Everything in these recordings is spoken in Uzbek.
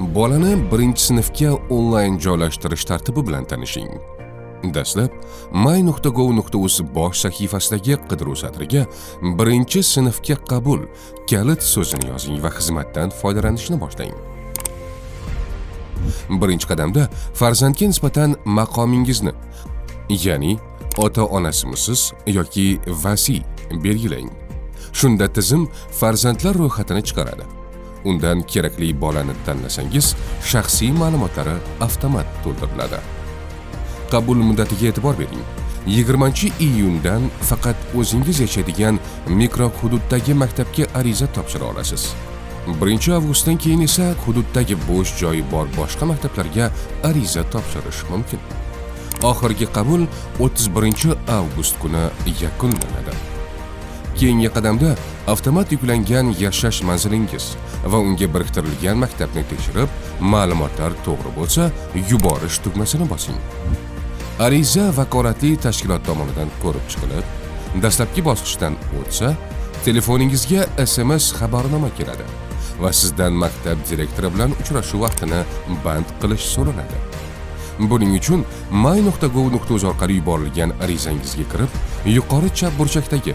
Bolani birinchi sinfga onlayn joylashtirish tartibi bilan tanishing. Dastlab my.gov.uz bosh sahifasidagi qidiruv satriga birinchi sinfga qabul kalit so'zini yozing va xizmatdan foydalanishni boshlang. Birinchi qadamda farzandga nisbatan maqomingizni, ya'ni ota-onasimisiz yoki vasiy belgilang. Shunda tizim farzandlar ro'yxatini chiqaradi. Undan kerakli bolani tanlasangiz, shaxsiy ma'lumotlari avtomat to'ldiriladi. Qabul muddatiga e'tibor bering. 20-iyundan faqat o'zingiz yashaydigan mikrohududdagi maktabga ariza topshira olasiz. 1-avgustdan keyin esa hududdagi bo'sh joyi bor boshqa maktablarga ariza topshirish mumkin. Oxirgi qabul 31-avgust kuni yakunlanadi. Keyingi qadamda avtomat yuklangan yashash manzilingiz va unga biriktirilgan maktabni tekshirib, ma'lumotlar to'g'ri bo'lsa, yuborish tugmasini bosing. Ariza vakolatli tashkilot tomonidan ko'rib chiqilib, dastlabki bosqichdan o'tsa, telefoningizga SMS xabarnoma keladi va sizdan maktab direktori bilan uchrashuv vaqtini band qilish so'raladi. Buning uchun my.gov.uz orqali yuborilgan arizangizga kirib, yuqori chap burchakdagi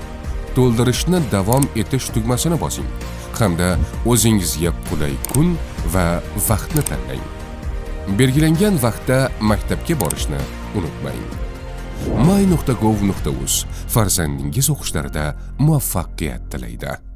to'ldirishni davom etish tugmasini bosing hamda o'zingizga qulay kun va vaqtni tanlang. Belgilangan vaqtda maktabga borishni unutmang. my.gov.uz farzandingiz o'qishlarida muvaffaqiyat tilaydi.